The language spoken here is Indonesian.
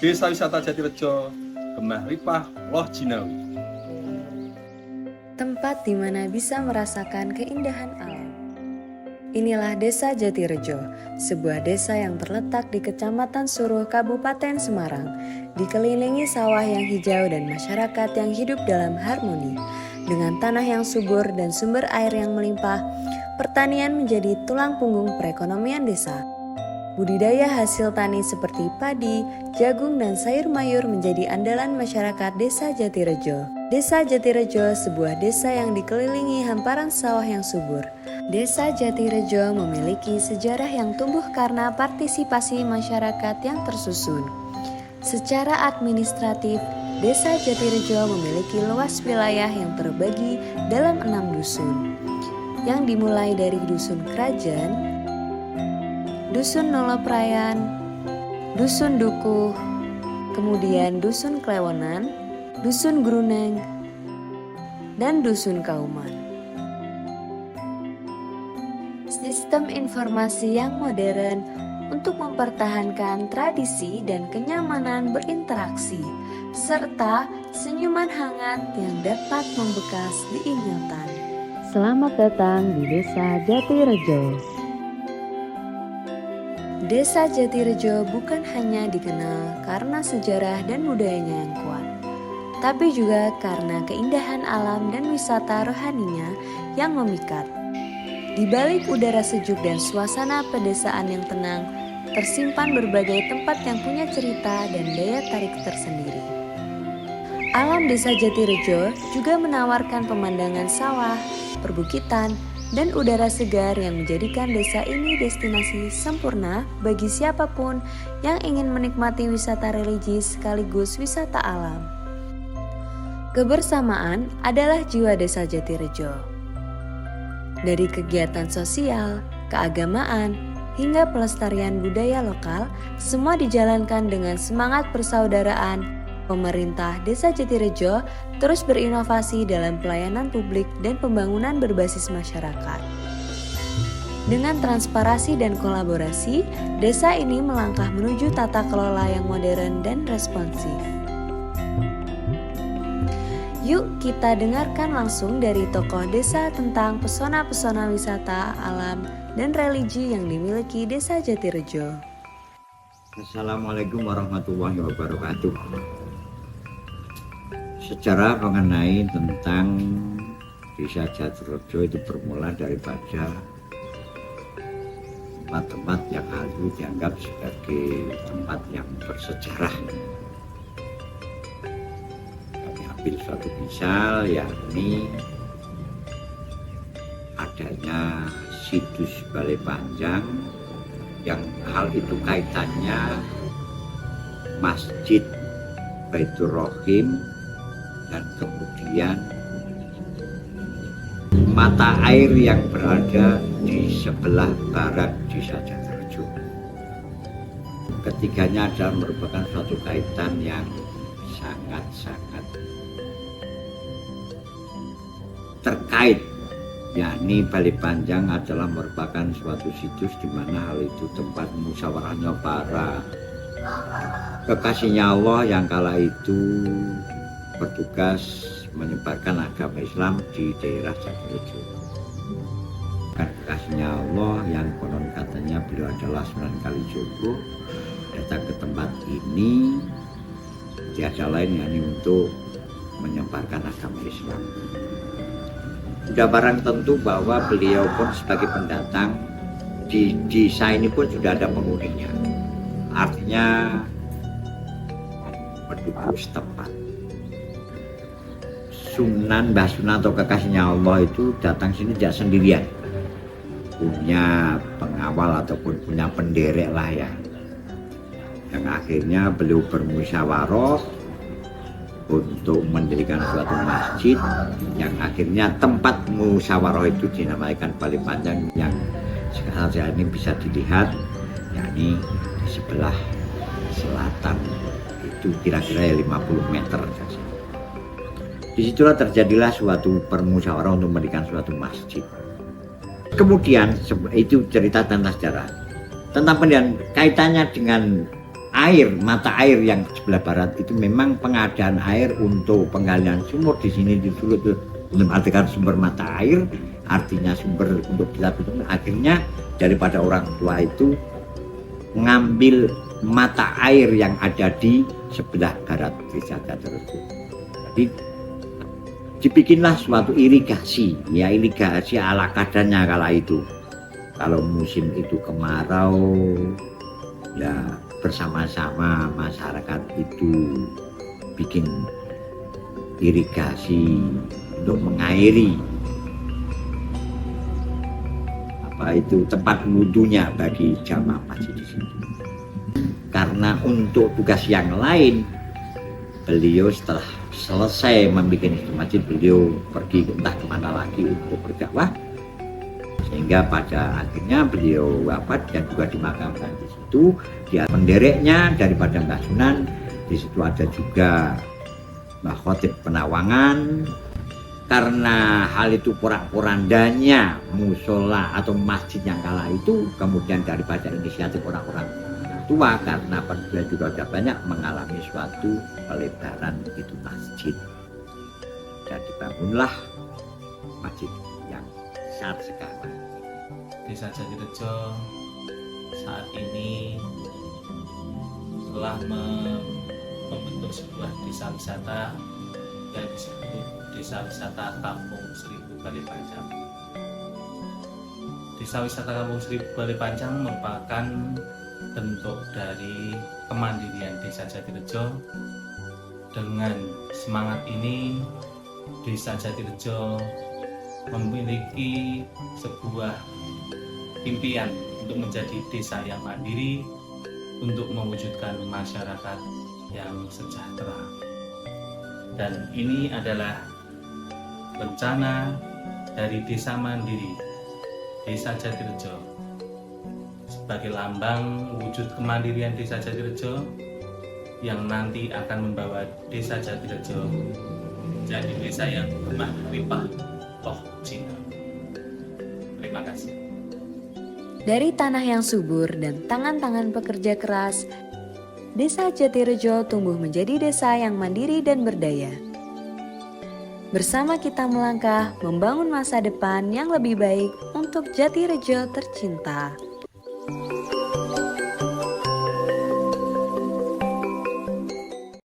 Desa Wisata Jatirejo, Gemah Ripah, Loh Jinawi. Tempat di mana bisa merasakan keindahan alam. Inilah Desa Jatirejo, sebuah desa yang terletak di Kecamatan Suruh, Kabupaten Semarang, dikelilingi sawah yang hijau dan masyarakat yang hidup dalam harmoni. Dengan tanah yang subur dan sumber air yang melimpah, pertanian menjadi tulang punggung perekonomian desa. Budidaya hasil tani seperti padi, jagung, dan sayur mayur menjadi andalan masyarakat Desa Jatirejo. Desa Jatirejo sebuah desa yang dikelilingi hamparan sawah yang subur. Desa Jatirejo memiliki sejarah yang tumbuh karena partisipasi masyarakat yang tersusun. Secara administratif, Desa Jatirejo memiliki luas wilayah yang terbagi dalam 6 dusun, yang dimulai dari Dusun Krajan, Dusun Noloprayan, Dusun Dukuh, kemudian Dusun Klewonan, Dusun Gruneng, dan Dusun Kauman. Sistem informasi yang modern untuk mempertahankan tradisi dan kenyamanan berinteraksi, serta senyuman hangat yang dapat membekas di ingatan. Selamat datang di Desa Jatirejo. Desa Jatirejo bukan hanya dikenal karena sejarah dan budayanya yang kuat, tapi juga karena keindahan alam dan wisata rohaninya yang memikat. Di balik udara sejuk dan suasana pedesaan yang tenang, tersimpan berbagai tempat yang punya cerita dan daya tarik tersendiri. Alam Desa Jatirejo juga menawarkan pemandangan sawah, perbukitan, dan udara segar yang menjadikan desa ini destinasi sempurna bagi siapapun yang ingin menikmati wisata religi sekaligus wisata alam. Kebersamaan adalah jiwa Desa Jatirejo. Dari kegiatan sosial, keagamaan, hingga pelestarian budaya lokal, semua dijalankan dengan semangat persaudaraan. Pemerintah Desa Jatirejo terus berinovasi dalam pelayanan publik dan pembangunan berbasis masyarakat. Dengan transparansi dan kolaborasi, desa ini melangkah menuju tata kelola yang modern dan responsif. Yuk kita dengarkan langsung dari tokoh desa tentang pesona-pesona wisata alam dan religi yang dimiliki Desa Jatirejo. Assalamualaikum warahmatullahi wabarakatuh. Sejarah mengenai tentang Desa Jatirejo itu bermula daripada tempat-tempat yang dulu dianggap sebagai tempat yang bersejarah. Kami ambil suatu misal, yakni adanya situs Balai Panjang yang hal itu kaitannya Masjid Baitur Rohim, dan kemudian mata air yang berada di sebelah barat Desa Jatirejo. Ketiganya adalah merupakan suatu kaitan yang sangat-sangat terkait, yakni Balai Panjang adalah merupakan suatu situs di mana hal itu tempat musyawarahnya para kekasihnya Allah yang kala itu bertugas menyebarkan agama Islam di daerah Jatirejo. Kan kekasihnya Allah yang konon katanya beliau adalah Sunan Kalijogo datang ke tempat ini tiada lain yakni untuk menyebarkan agama Islam. Sudah barang tentu bahwa beliau pun sebagai pendatang di desa ini pun sudah ada penghuninya, artinya penduduk setempat. Mbah Sunan atau kekasihnya Allah itu datang sini tidak sendirian, punya pengawal ataupun punya penderek lah ya, yang akhirnya beliau bermusyawarah untuk mendirikan suatu masjid yang akhirnya tempat musyawarah itu dinamakan Balai Panjang yang sekarang saat ini bisa dilihat, yakni di sebelah selatan itu kira-kira 50 meter. Disitulah terjadilah suatu permusyawarah untuk mendirikan suatu masjid. Kemudian itu cerita tentang sejarah. Tentang pendidikan kaitannya dengan mata air yang sebelah barat itu memang pengadaan air untuk penggalian sumur di sini dulu itu artikan sumber mata air, artinya sumber untuk kita minum. Akhirnya daripada orang tua itu mengambil mata air yang ada di sebelah barat desa Jatirejo. Jadi dibikinlah suatu irigasi, ya irigasi ala kadarnya kala itu. Kalau musim itu kemarau, ya bersama-sama masyarakat itu bikin irigasi untuk mengairi tempat wudhunya bagi jamaah masjid di sini. Karena untuk tugas yang lain, beliau setelah selesai membuat masjid, beliau pergi entah kemana lagi untuk berdakwah, sehingga pada akhirnya beliau wafat dan juga dimakamkan di situ. Dia pendereknya daripada Mbah Sunan, di situ ada juga Mbah Khotib Penawangan. Karena hal itu porak-porandanya musola atau masjid yang kala itu, kemudian daripada inisiatif orang-orang tua, karena penduduknya juga sudah banyak, mengalami suatu pelebaran itu masjid, dan dibangunlah masjid yang saat sekarang. Desa Jatirejo saat ini telah membentuk sebuah desa wisata yang disebut Desa Wisata Kampung Seribu Balai Pancang. Desa Wisata Kampung Seribu Balai Pancang merupakan bentuk dari kemandirian Desa Jatirejo. Dengan semangat ini, Desa Jatirejo memiliki sebuah impian untuk menjadi desa yang mandiri, untuk mewujudkan masyarakat yang sejahtera. Dan ini adalah rencana dari Desa Mandiri Desa Jatirejo sebagai lambang wujud kemandirian Desa Jatirejo yang nanti akan membawa Desa Jatirejo menjadi desa yang berlimpah roh cinta. Terima kasih. Dari tanah yang subur dan tangan-tangan pekerja keras, Desa Jatirejo tumbuh menjadi desa yang mandiri dan berdaya. Bersama kita melangkah membangun masa depan yang lebih baik untuk Jatirejo tercinta.